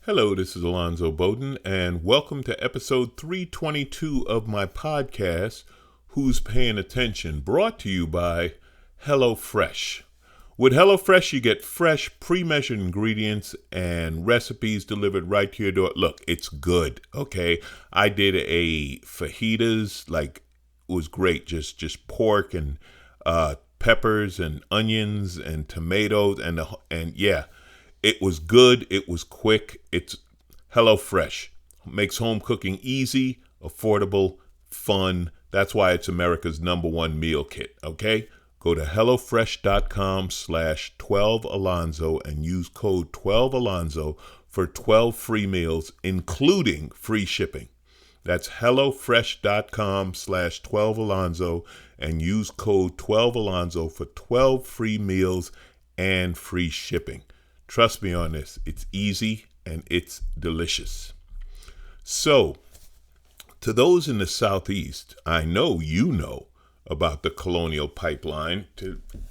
Hello, this is Alonzo Bodden, and welcome to episode 322 of my podcast, Who's Paying Attention, brought to you by HelloFresh. With HelloFresh, you get fresh, pre-measured ingredients and recipes delivered right to your door. Look, it's good, okay? I did a fajitas, it was great, just pork and peppers and onions and tomatoes, and yeah. It was good. It was quick. It's HelloFresh. Makes home cooking easy, affordable, fun. That's why it's America's #1 meal kit, okay? Go to HelloFresh.com/12Alonzo and use code 12Alonzo for 12 free meals, including free shipping. That's HelloFresh.com/12Alonzo and use code 12Alonzo for 12 free meals and free shipping. Trust me on this. It's easy and it's delicious. So, to those in the Southeast, I know you know about the Colonial pipeline.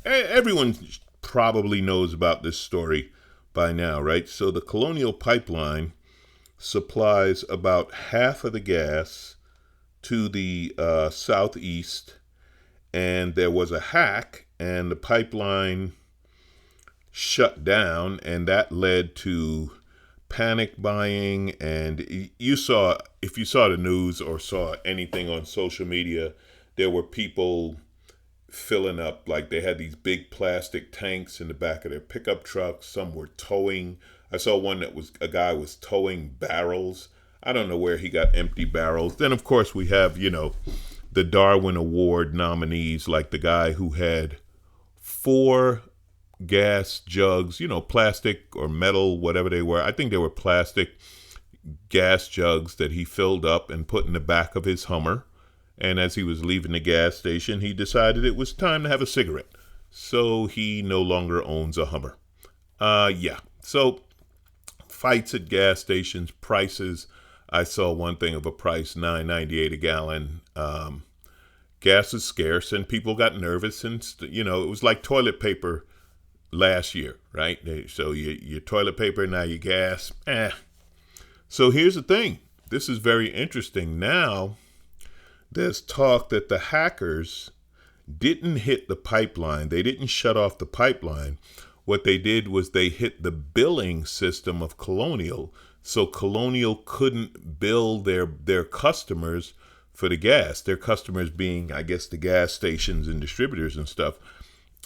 Everyone probably knows about this story by now, right? So the Colonial pipeline supplies about half of the gas to the Southeast, and there was a hack, and the pipeline shut down, and that led to panic buying. And if you saw the news or saw anything on social media, there were people filling up, like they had these big plastic tanks in the back of their pickup trucks. Some were towing. I saw one that was a guy was towing barrels. I don't know where he got empty barrels. Then of course we have, the Darwin Award nominees, like the guy who had 4 gas jugs, plastic or metal, whatever they were. I think they were plastic gas jugs that he filled up and put in the back of his Hummer. And as he was leaving the gas station, he decided it was time to have a cigarette. So he no longer owns a Hummer. So fights at gas stations, prices. I saw one thing of a price, $9.98 a gallon. Gas is scarce and people got nervous, and it was like toilet paper last year, right? So your toilet paper, now your gas. So here's the thing. This is very interesting. Now, there's talk that the hackers didn't hit the pipeline. They didn't shut off the pipeline. What they did was they hit the billing system of Colonial. So Colonial couldn't bill their customers for the gas. Their customers being, I guess, the gas stations and distributors and stuff.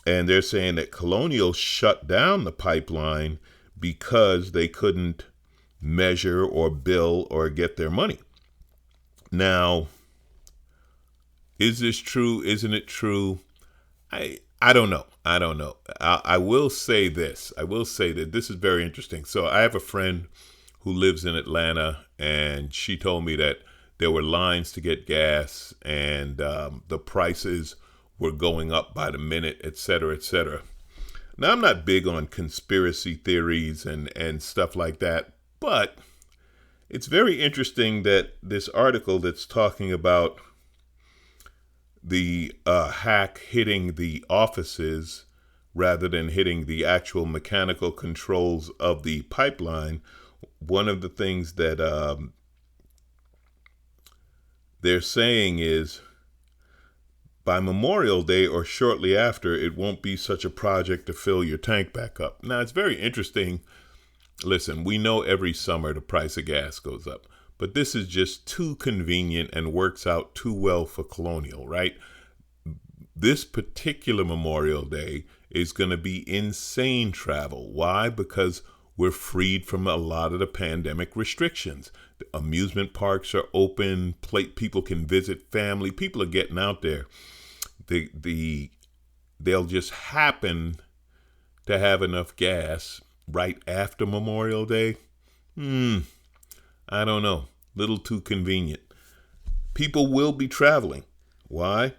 And they're saying that Colonial shut down the pipeline because they couldn't measure or bill or get their money. Now, is this true? Isn't it true? I don't know. I will say this. I will say that this is very interesting. So I have a friend who lives in Atlanta, and she told me that there were lines to get gas, and the prices were going up by the minute, et cetera, et cetera. Now, I'm not big on conspiracy theories and stuff like that, but it's very interesting that this article that's talking about the hack hitting the offices rather than hitting the actual mechanical controls of the pipeline, one of the things that they're saying is, by Memorial Day or shortly after, it won't be such a project to fill your tank back up. Now, it's very interesting. Listen, we know every summer the price of gas goes up, but this is just too convenient and works out too well for Colonial, right? This particular Memorial Day is going to be insane travel. Why? Because we're freed from a lot of the pandemic restrictions. The amusement parks are open. People can visit family. People are getting out there. They'll just happen to have enough gas right after Memorial Day. I don't know. Little too convenient. People will be traveling. Why?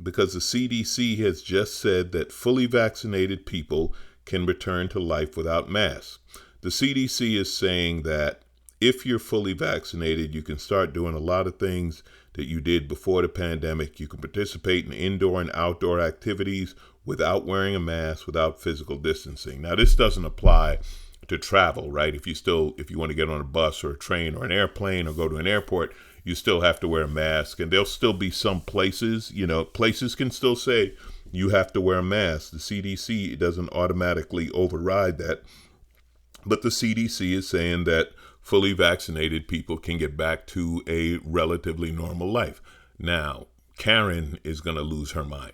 Because the CDC has just said that fully vaccinated people can return to life without masks. The CDC is saying that if you're fully vaccinated, you can start doing a lot of things that you did before the pandemic. You can participate in indoor and outdoor activities without wearing a mask, without physical distancing. Now, this doesn't apply to travel, right? If you want to get on a bus or a train or an airplane or go to an airport, you still have to wear a mask. And there'll still be some places, places can still say you have to wear a mask. The CDC doesn't automatically override that. But the CDC is saying that fully vaccinated people can get back to a relatively normal life. Now, Karen is going to lose her mind.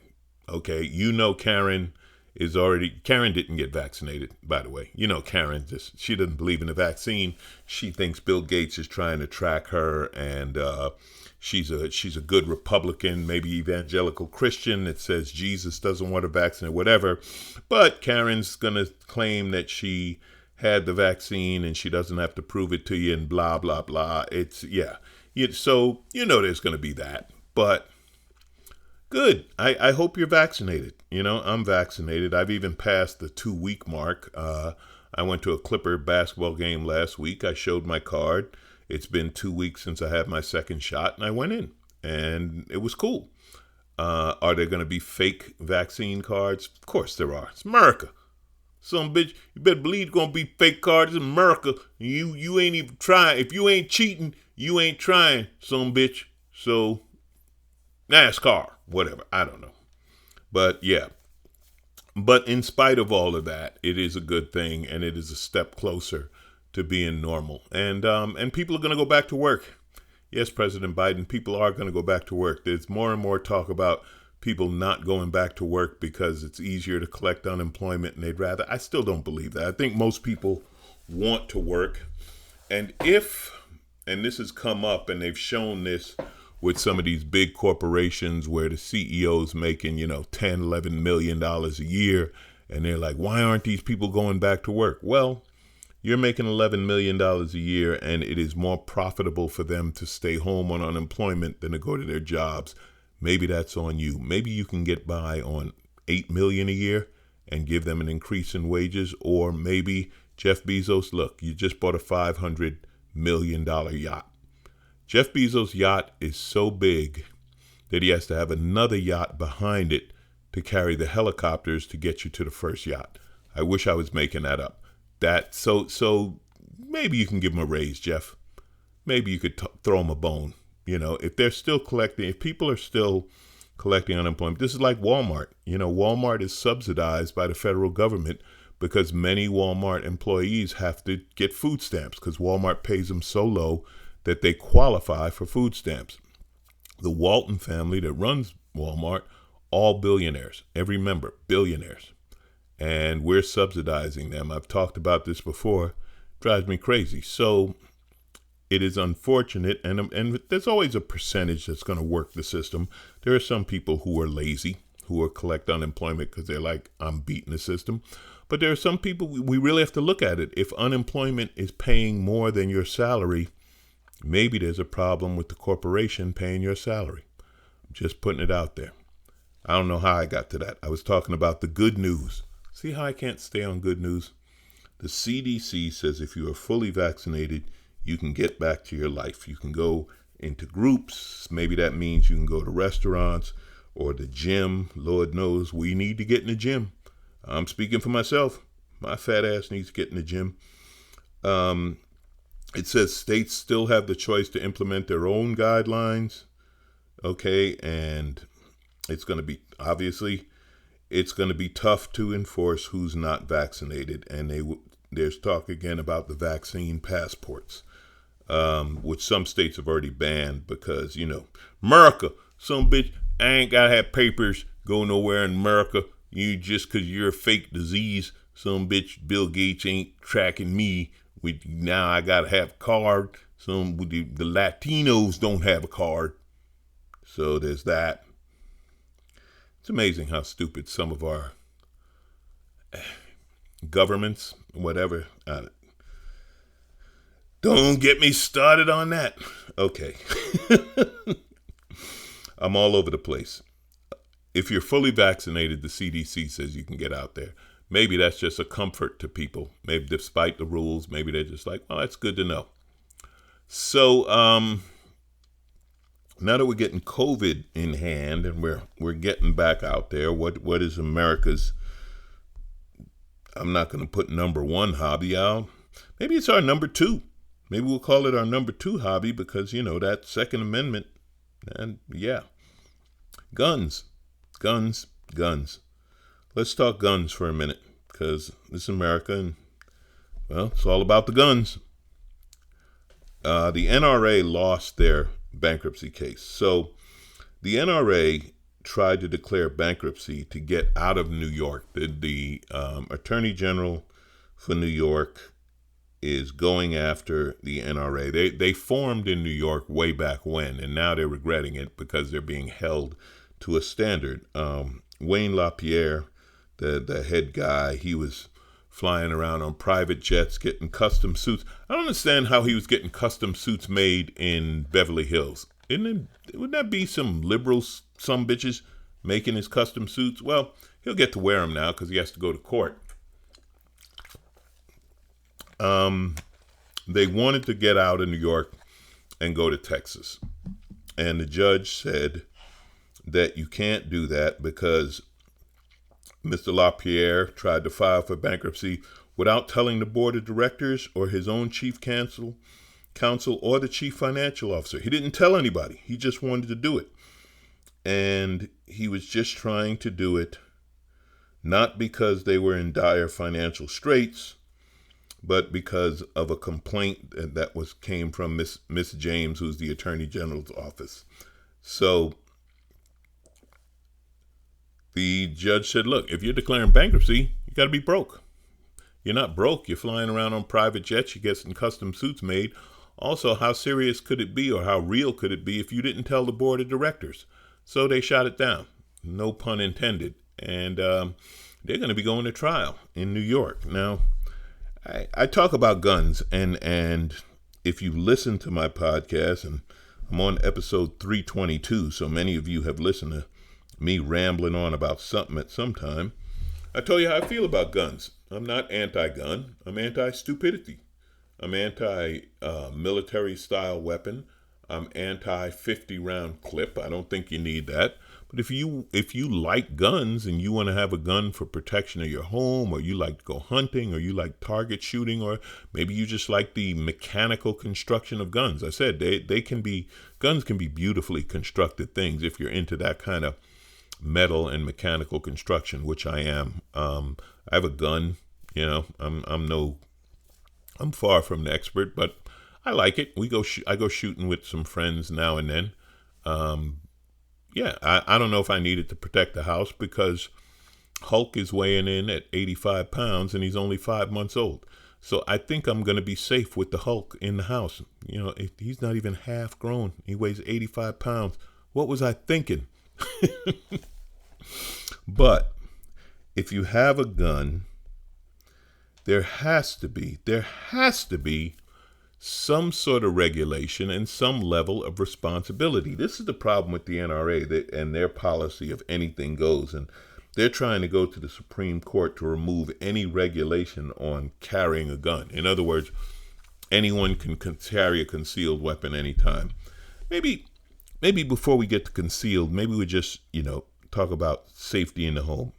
Okay, Karen didn't get vaccinated, by the way. Karen she doesn't believe in the vaccine. She thinks Bill Gates is trying to track her, and she's a good Republican, maybe evangelical Christian that says Jesus doesn't want to vaccinate, whatever. But Karen's going to claim that she had the vaccine and she doesn't have to prove it to you and blah, blah, blah. So, there's going to be that. But good. I hope you're vaccinated. I'm vaccinated. I've even passed the 2-week mark. I went to a Clipper basketball game last week. I showed my card. It's been 2 weeks since I had my second shot, and I went in, and it was cool. Are there going to be fake vaccine cards? Of course there are. It's America. Some bitch, you better believe it's going to be fake cards in America. You ain't even trying. If you ain't cheating, you ain't trying, some bitch. So, NASCAR, whatever. I don't know. But, yeah. But in spite of all of that, it is a good thing, and it is a step closer to being normal. And people are going to go back to work. Yes, President Biden, people are going to go back to work. There's more and more talk about people not going back to work because it's easier to collect unemployment and they'd rather. I still don't believe that. I think most people want to work. And this has come up and they've shown this with some of these big corporations where the CEO's making, $10-11 million a year. And they're like, why aren't these people going back to work? Well, you're making $11 million a year and it is more profitable for them to stay home on unemployment than to go to their jobs. Maybe that's on you. Maybe you can get by on $8 million a year and give them an increase in wages. Or maybe Jeff Bezos, look, you just bought a $500 million yacht. Jeff Bezos' yacht is so big that he has to have another yacht behind it to carry the helicopters to get you to the first yacht. I wish I was making that up. So maybe you can give him a raise, Jeff. Maybe you could throw him a bone. If they're still collecting, if people are still collecting unemployment, this is like Walmart. Walmart is subsidized by the federal government because many Walmart employees have to get food stamps because Walmart pays them so low that they qualify for food stamps. The Walton family that runs Walmart, all billionaires, every member, billionaires. And we're subsidizing them. I've talked about this before. Drives me crazy. So it is unfortunate, and there's always a percentage that's going to work the system. There are some people who are lazy, who will collect unemployment because they're like, I'm beating the system. But there are some people, we really have to look at it. If unemployment is paying more than your salary, maybe there's a problem with the corporation paying your salary. I'm just putting it out there. I don't know how I got to that. I was talking about the good news. See how I can't stay on good news? The CDC says if you are fully vaccinated, you can get back to your life. You can go into groups. Maybe that means you can go to restaurants or the gym. Lord knows we need to get in the gym. I'm speaking for myself. My fat ass needs to get in the gym. It says states still have the choice to implement their own guidelines. Okay, and it's going to be, obviously, it's going to be tough to enforce who's not vaccinated. And there's talk again about the vaccine passports, which some states have already banned because, America, some bitch, I ain't got to have papers, go nowhere in America. You just because you're a fake disease, some bitch, Bill Gates ain't tracking me. Now I got to have a card. The Latinos don't have a card. So there's that. It's amazing how stupid some of our governments, whatever. Don't get me started on that. Okay. I'm all over the place. If you're fully vaccinated, the CDC says you can get out there. Maybe that's just a comfort to people. Maybe despite the rules, maybe they're just like, oh, that's good to know. So now that we're getting COVID in hand and we're getting back out there, what is America's, I'm not going to put number one hobby out. Maybe it's our number two. Maybe we'll call it our number two hobby because, that Second Amendment. And yeah, guns. Let's talk guns for a minute because this is America and, well, it's all about the guns. The NRA lost their bankruptcy case. So the NRA tried to declare bankruptcy to get out of New York. The Attorney General for New York is going after the NRA. They formed in New York way back when, and now they're regretting it because they're being held to a standard. Wayne LaPierre, the head guy, he was flying around on private jets, getting custom suits. I don't understand how he was getting custom suits made in Beverly Hills. Wouldn't that be some liberal some bitches making his custom suits? Well, he'll get to wear them now because he has to go to court. They wanted to get out of New York and go to Texas. And the judge said that you can't do that because Mr. LaPierre tried to file for bankruptcy without telling the board of directors or his own chief counsel or the chief financial officer. He didn't tell anybody. He just wanted to do it. And he was just trying to do it not because they were in dire financial straits, but because of a complaint that came from Miss James, who's the Attorney General's office. So the judge said, look, if you're declaring bankruptcy, you got to be broke. You're not broke. You're flying around on private jets. You get some custom suits made. Also, how serious could it be or how real could it be if you didn't tell the board of directors? So they shot it down. No pun intended. And they're going to be going to trial in New York. Now, I talk about guns, and if you listen to my podcast, and I'm on episode 322, so many of you have listened to me rambling on about something at some time, I tell you how I feel about guns. I'm not anti-gun. I'm anti-stupidity. I'm anti-military style weapon. I'm anti-50-round clip. I don't think you need that. But if you like guns and you want to have a gun for protection of your home, or you like to go hunting, or you like target shooting, or maybe you just like the mechanical construction of guns. I said guns can be beautifully constructed things if you're into that kind of metal and mechanical construction, which I am. I have a gun, I'm far from the expert, but I like it. I go shooting with some friends now and then. I don't know if I need it to protect the house because Hulk is weighing in at 85 pounds and he's only 5 months old. So I think I'm going to be safe with the Hulk in the house. He's not even half grown. He weighs 85 pounds. What was I thinking? But if you have a gun, there has to be some sort of regulation and some level of responsibility. This is the problem with the NRA and their policy of anything goes. And they're trying to go to the Supreme Court to remove any regulation on carrying a gun. In other words, anyone can carry a concealed weapon anytime. Maybe before we get to concealed, maybe we just, talk about safety in the home.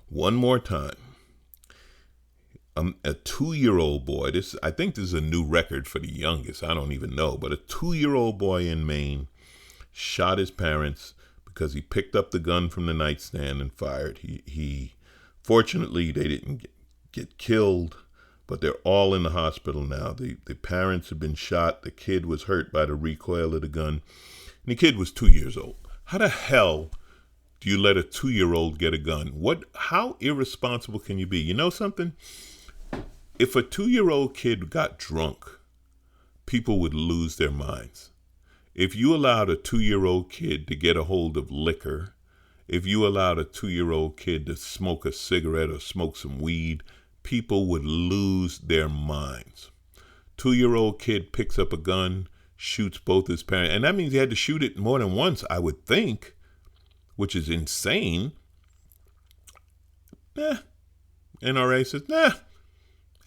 One more time. A 2-year-old boy, I think this is a new record for the youngest, I don't even know, but a 2-year-old boy in Maine shot his parents because he picked up the gun from the nightstand and fired. He fortunately, they didn't get killed, but they're all in the hospital now. The parents have been shot. The kid was hurt by the recoil of the gun, and the kid was 2 years old. How the hell do you let a 2-year-old get a gun? How irresponsible can you be? You know something? If a 2-year-old kid got drunk, people would lose their minds. If you allowed a 2-year-old kid to get a hold of liquor, if you allowed a 2-year-old kid to smoke a cigarette or smoke some weed, people would lose their minds. 2-year-old kid picks up a gun, shoots both his parents, and that means he had to shoot it more than once, I would think, which is insane. NRA says,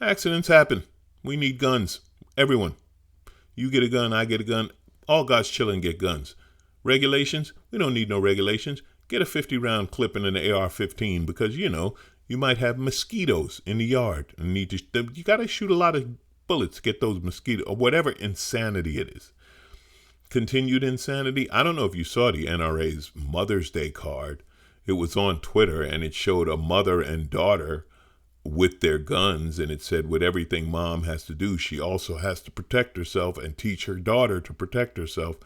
accidents happen. We need guns. Everyone. You get a gun, I get a gun. All God's children get guns. Regulations? We don't need no regulations. Get a 50-round clip in an AR-15 because, You might have mosquitoes in the yard and you got to shoot a lot of bullets to get those mosquitoes, or whatever insanity it is. Continued insanity. I don't know if you saw the NRA's Mother's Day card. It was on Twitter and it showed a mother and daughter with their guns, and it said, with everything mom has to do, she also has to protect herself and teach her daughter to protect herself.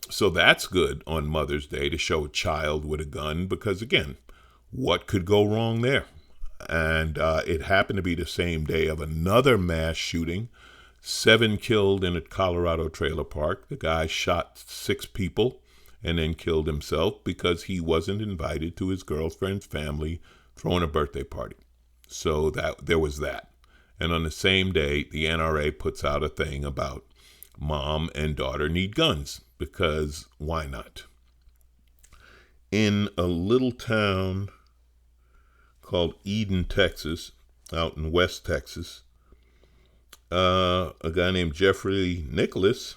So that's good on Mother's Day, to show a child with a gun, because again, what could go wrong there? And it happened to be the same day of another mass shooting. 7 killed in a Colorado trailer park. The guy shot 6 people and then killed himself because he wasn't invited to his girlfriend's family throwing a birthday party. So that there was that. And on the same day, the NRA puts out a thing about mom and daughter need guns, because why not? In a little town called Eden, Texas, out in West Texas, a guy named Jeffrey Nicholas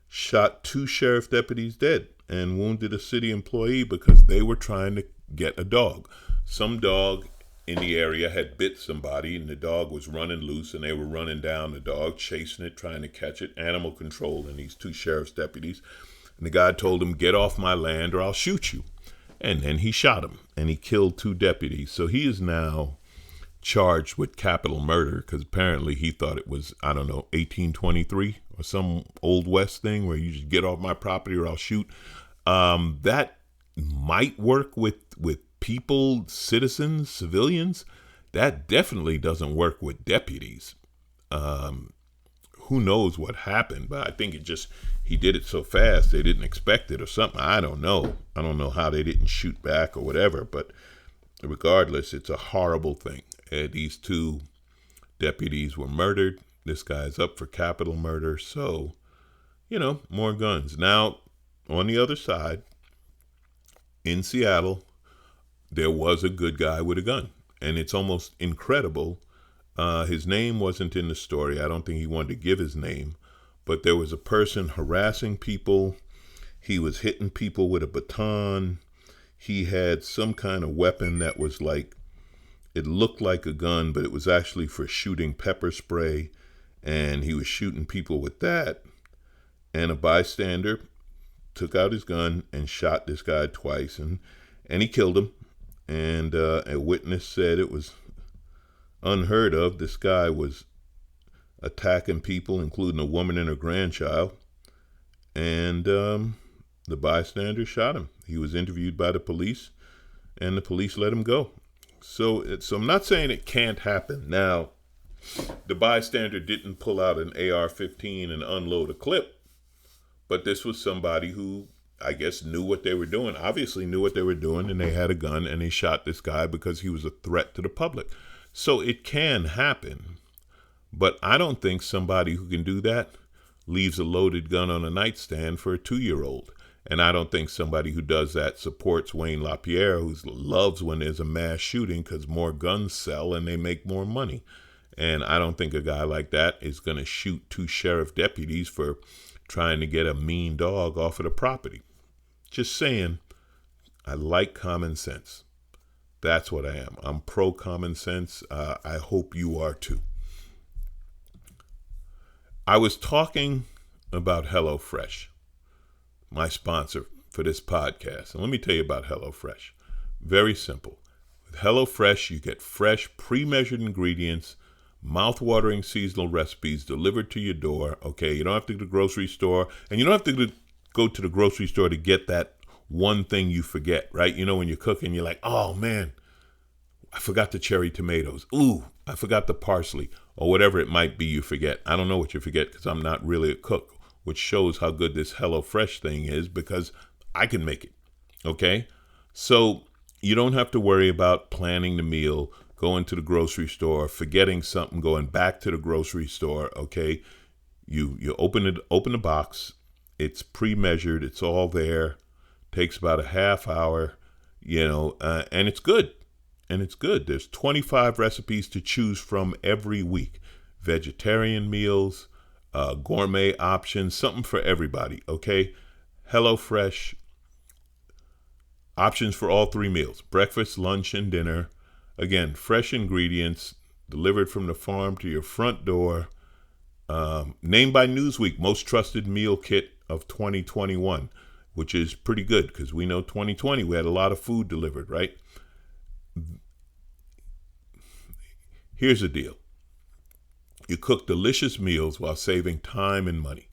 shot 2 sheriff deputies dead and wounded a city employee because they were trying to get a dog. Some dog in the area had bit somebody, and the dog was running loose, and they were running down the dog, chasing it, trying to catch it. Animal control and these 2 sheriff's deputies. And the guy told him, "Get off my land or I'll shoot you." And then he shot him, and he killed 2 deputies. So he is now charged with capital murder, because apparently he thought it was, 1823 or some Old West thing where you just get off my property or I'll shoot. That might work with people, citizens, civilians. That definitely doesn't work with deputies. Who knows what happened, but I think he did it so fast they didn't expect it or something. I don't know. I don't know how they didn't shoot back or whatever, but regardless, it's a horrible thing. These 2 deputies were murdered. This guy's up for capital murder. So, more guns. Now, on the other side, in Seattle, there was a good guy with a gun. And it's almost incredible. His name wasn't in the story. I don't think he wanted to give his name. But there was a person harassing people. He was hitting people with a baton. He had some kind of weapon that was it looked like a gun, but it was actually for shooting pepper spray. And he was shooting people with that. And a bystander took out his gun and shot this guy twice. And he killed him. And a witness said it was unheard of. This guy was attacking people, including a woman and her grandchild. And the bystander shot him. He was interviewed by the police, and the police let him go. So I'm not saying it can't happen. Now, the bystander didn't pull out an AR-15 and unload a clip, but this was somebody who, I guess, knew what they were doing, obviously knew what they were doing, and they had a gun, and they shot this guy because he was a threat to the public. So it can happen, but I don't think somebody who can do that leaves a loaded gun on a nightstand for a 2-year-old. And I don't think somebody who does that supports Wayne LaPierre, who loves when there's a mass shooting because more guns sell and they make more money. And I don't think a guy like that is going to shoot 2 sheriff deputies for trying to get a mean dog off of the property. Just saying, I like common sense. That's what I am. I'm pro common sense. I hope you are too. I was talking about HelloFresh, my sponsor for this podcast. And let me tell you about HelloFresh. Very simple. With HelloFresh, you get fresh, pre-measured ingredients, mouth-watering seasonal recipes delivered to your door. Okay, you don't have to go to the grocery store, and you don't have to go to the grocery store to get that one thing you forget, right? When you're cooking, you're like, oh man, I forgot the cherry tomatoes. Ooh, I forgot the parsley, or whatever it might be you forget. I don't know what you forget because I'm not really a cook, which shows how good this HelloFresh thing is because I can make it, okay? So you don't have to worry about planning the meal, going to the grocery store, forgetting something, going back to the grocery store, okay? You open the box, it's pre-measured, it's all there, takes about a half hour, and it's good. And it's good. There's 25 recipes to choose from every week. Vegetarian meals, gourmet options, something for everybody, okay? HelloFresh, options for all 3 meals, breakfast, lunch, and dinner. Again, fresh ingredients delivered from the farm to your front door. Named by Newsweek most trusted meal kit of 2021, which is pretty good because we know 2020 we had a lot of food delivered, right? Here's the deal. You cook delicious meals while saving time and money.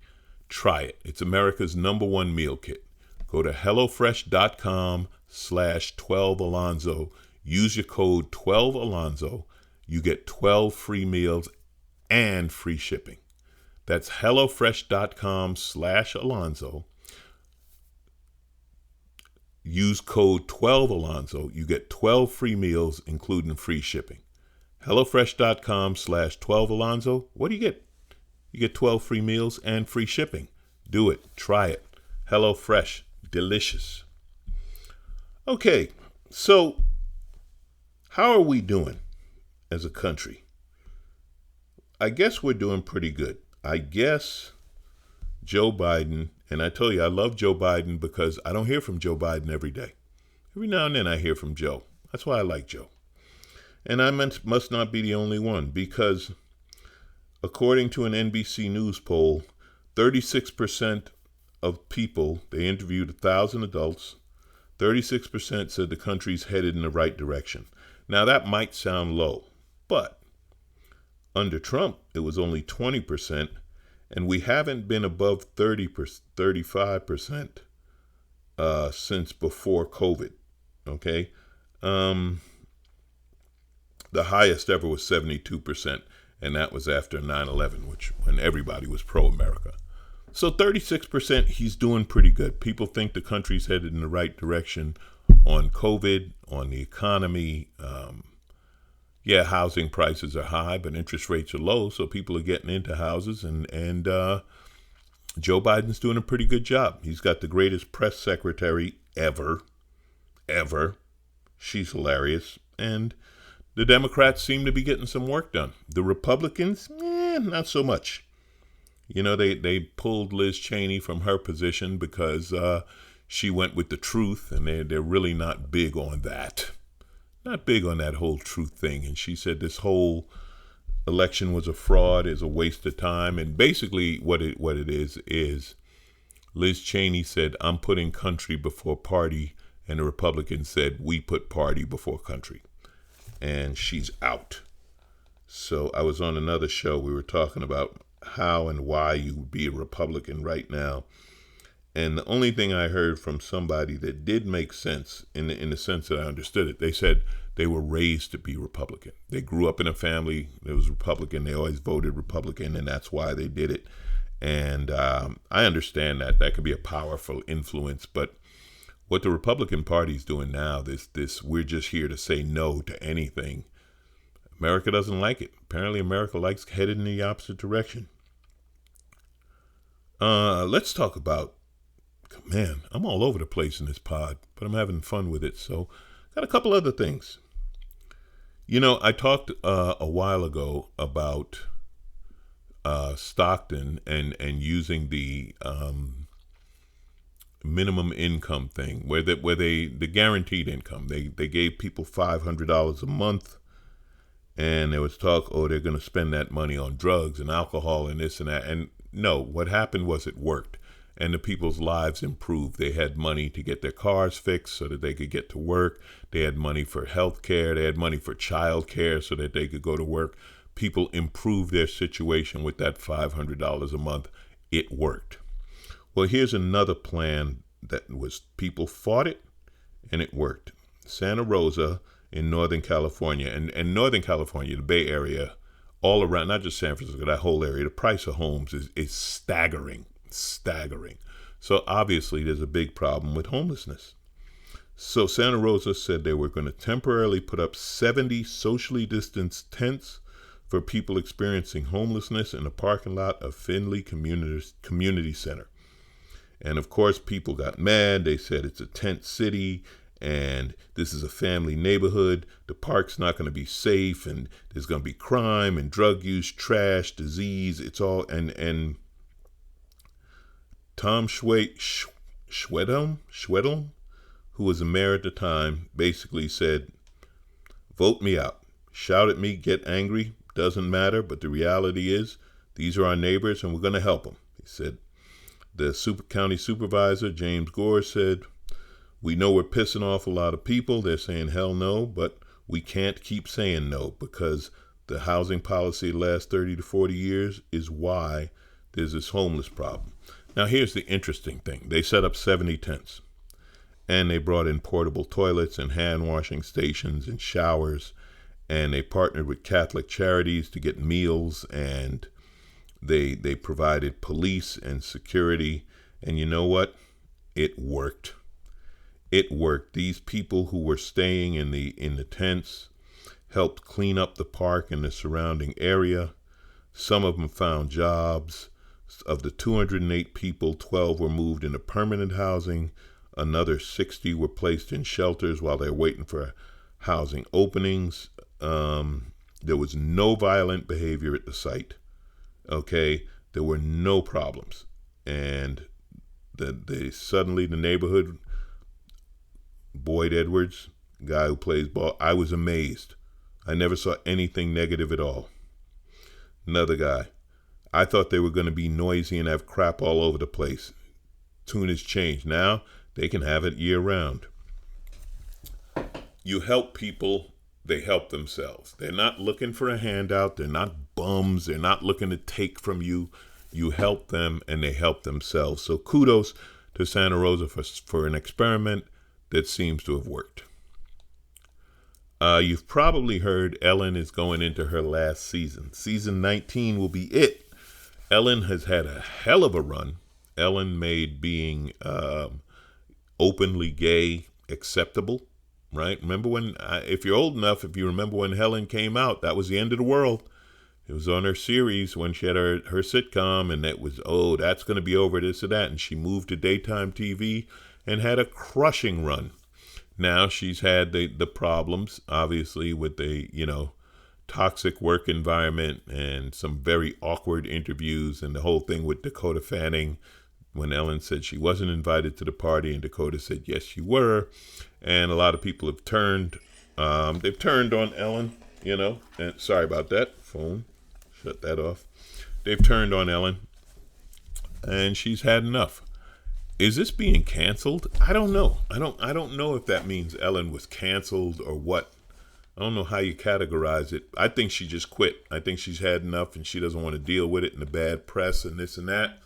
Try it. It's America's #1 meal kit. Go to HelloFresh.com/12Alonzo. Use your code 12Alonzo. You get 12 free meals and free shipping. That's HelloFresh.com/Alonzo. Use code 12Alonzo. You get 12 free meals, including free shipping. HelloFresh.com/12Alonzo. What do you get? You get 12 free meals and free shipping. Do it. Try it. HelloFresh. Delicious. Okay, so how are we doing as a country? I guess we're doing pretty good. I guess Joe Biden, and I tell you, I love Joe Biden because I don't hear from Joe Biden every day. Every now and then I hear from Joe. That's why I like Joe. And I must not be the only one because according to an NBC News poll, 36% of people, they interviewed 1,000 adults, 36% said the country's headed in the right direction. Now that might sound low, but under Trump, it was only 20%, and we haven't been above 35% since before COVID, okay? The highest ever was 72%, and that was after 9/11, when everybody was pro-America. So 36%, he's doing pretty good. People think the country's headed in the right direction on COVID, on the economy. Housing prices are high, but interest rates are low, so people are getting into houses, and Joe Biden's doing a pretty good job. He's got the greatest press secretary ever. She's hilarious, and the Democrats seem to be getting some work done. The Republicans, not so much. You know, they pulled Liz Cheney from her position because she went with the truth, and they're really not big on that. Not big on that whole truth thing. And she said this whole election was a fraud, is a waste of time. And basically what it is Liz Cheney said, I'm putting country before party. And the Republicans said, we put party before country. And she's out. So I was on another show. We were talking about how and why you would be a Republican right now. And the only thing I heard from somebody that did make sense in the sense that I understood it, they said they were raised to be Republican. They grew up in a family that was Republican. They always voted Republican, and that's why they did it. And I understand that could be a powerful influence. But what the Republican Party's doing now, this we're just here to say no to anything. America doesn't like it. Apparently, America likes headed in the opposite direction. Let's talk about. Man, I'm all over the place in this pod, but I'm having fun with it. So, got a couple other things. You know, I talked a while ago about Stockton and using the minimum income thing, where the guaranteed income, they gave people $500 a month, and there was talk, they're going to spend that money on drugs and alcohol and this and that. And no, what happened was it worked. And the people's lives improved. They had money to get their cars fixed so that they could get to work. They had money for health care. They had money for child care so that they could go to work. People improved their situation with that $500 a month. It worked. Well, here's another plan that was, people fought it and it worked. Santa Rosa in Northern California, and Northern California, the Bay Area, all around, not just San Francisco, that whole area, the price of homes is staggering. So obviously there's a big problem with homelessness. So Santa Rosa said they were going to temporarily put up 70 socially distanced tents for people experiencing homelessness in the parking lot of Findlay Community Center. And of course, people got mad. They said it's a tent city and this is a family neighborhood. The park's not going to be safe, and there's going to be crime and drug use, trash, disease. It's all, and Tom Schwedhelm, who was the mayor at the time, basically said, Vote me out. Shout at me, get angry, doesn't matter, but the reality is these are our neighbors and we're going to help them. He said. The county supervisor, James Gore, said, we know we're pissing off a lot of people. They're saying hell no, but we can't keep saying no because the housing policy the last 30 to 40 years is why there's this homeless problem. Now, here's the interesting thing. They set up 70 tents, and they brought in portable toilets and hand washing stations and showers, and they partnered with Catholic charities to get meals, and they provided police and security. And you know what? It worked. It worked. These people who were staying in the tents helped clean up the park and the surrounding area. Some of them found jobs. Of the 208 people, 12 were moved into permanent housing. Another 60 were placed in shelters while they're waiting for housing openings. There was no violent behavior at the site. Okay, there were no problems. And suddenly the neighborhood, Boyd Edwards, guy who plays ball, I was amazed. I never saw anything negative at all. Another guy, I thought they were going to be noisy and have crap all over the place. Tune has changed. Now they can have it year round. You help people, they help themselves. They're not looking for a handout. They're not bums. They're not looking to take from you. You help them and they help themselves. So kudos to Santa Rosa for an experiment that seems to have worked. You've probably heard Ellen is going into her last season. Season 19 will be it. Ellen has had a hell of a run. Ellen made being openly gay acceptable, right? Remember when, if you're old enough, if you remember when Helen came out, that was the end of the world. It was on her series when she had her sitcom, and that was, oh, that's going to be over, this or that. And she moved to daytime TV and had a crushing run. Now she's had the problems, obviously, with the, toxic work environment and some very awkward interviews and the whole thing with Dakota Fanning when Ellen said she wasn't invited to the party and Dakota said, yes, you were. And a lot of people have turned on Ellen, and sorry about that. Phone, shut that off. They've turned on Ellen and she's had enough. Is this being canceled? I don't know. I don't know if that means Ellen was canceled or what. I don't know how you categorize it. I think she just quit. I think she's had enough and she doesn't want to deal with it and the bad press and this and that.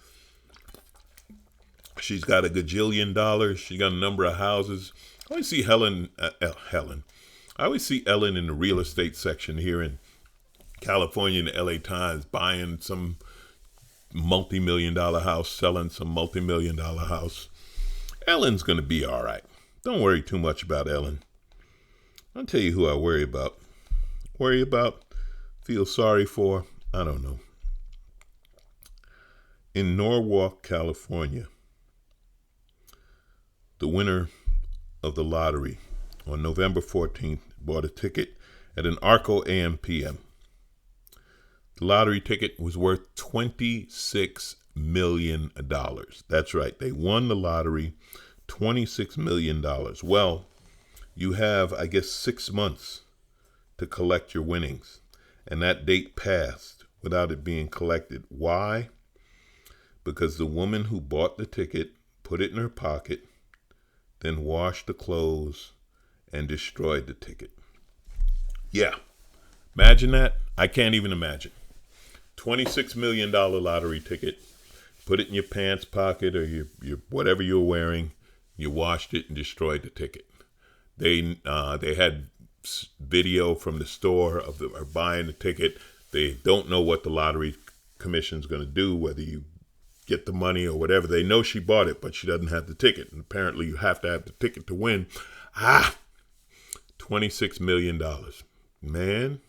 She's got a gajillion dollars. She got a number of houses. I always see I always see Ellen in the real estate section here in California in the LA Times buying some multi-million-dollar house, selling some multi-million-dollar house. Ellen's going to be all right. Don't worry too much about Ellen. I'll tell you who I worry about. Feel sorry for, I don't know. In Norwalk, California, the winner of the lottery on November 14th bought a ticket at an Arco AM PM. The lottery ticket was worth $26 million. That's right. They won the lottery, $26 million. Well, you have, I guess, 6 months to collect your winnings. And that date passed without it being collected. Why? Because the woman who bought the ticket put it in her pocket, then washed the clothes and destroyed the ticket. Yeah. Imagine that. I can't even imagine. $26 million lottery ticket. Put it in your pants pocket or your whatever you were wearing. You washed it and destroyed the ticket. They had video from the store of her buying the ticket. They don't know what the lottery commission's going to do, whether you get the money or whatever. They know she bought it, but she doesn't have the ticket. And apparently you have to have the ticket to win. $26 million. Man,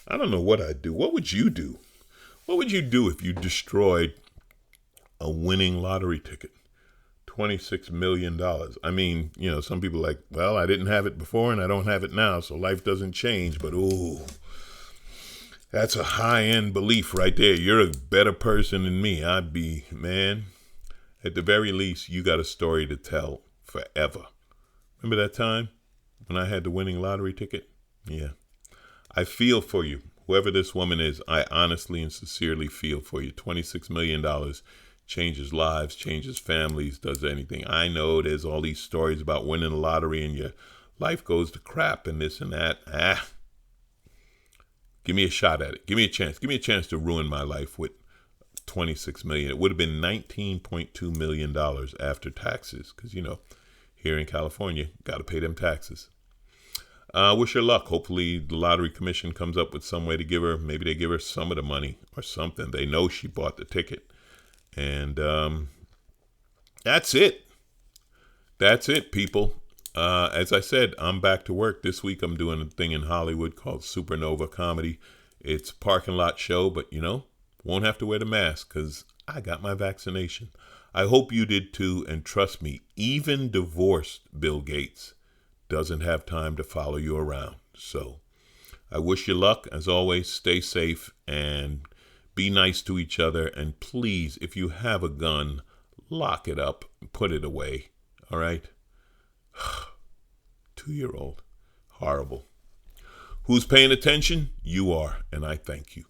I don't know what I'd do. What would you do? What would you do if you destroyed a winning lottery ticket? $26 million. I mean, some people are like, well, I didn't have it before and I don't have it now, so life doesn't change. But, ooh, that's a high-end belief right there. You're a better person than me. I'd be, man, at the very least, you got a story to tell forever. Remember that time when I had the winning lottery ticket? Yeah. I feel for you. Whoever this woman is, I honestly and sincerely feel for you. $26 million changes lives, changes families, does anything. I know there's all these stories about winning the lottery and your life goes to crap and this and that. Give me a shot at it. Give me a chance. Give me a chance to ruin my life with $26 million. It would have been $19.2 million after taxes because, here in California, got to pay them taxes. Wish her luck. Hopefully the lottery commission comes up with some way to give her, maybe they give her some of the money or something. They know she bought the ticket. And that's it. That's it, people. As I said, I'm back to work. This week I'm doing a thing in Hollywood called Supernova Comedy. It's a parking lot show, but won't have to wear the mask because I got my vaccination. I hope you did too, and trust me, even divorced Bill Gates doesn't have time to follow you around. So I wish you luck. As always, stay safe and be nice to each other. And please, if you have a gun, lock it up and put it away. All right? 2-year-old. Horrible. Who's paying attention? You are, and I thank you.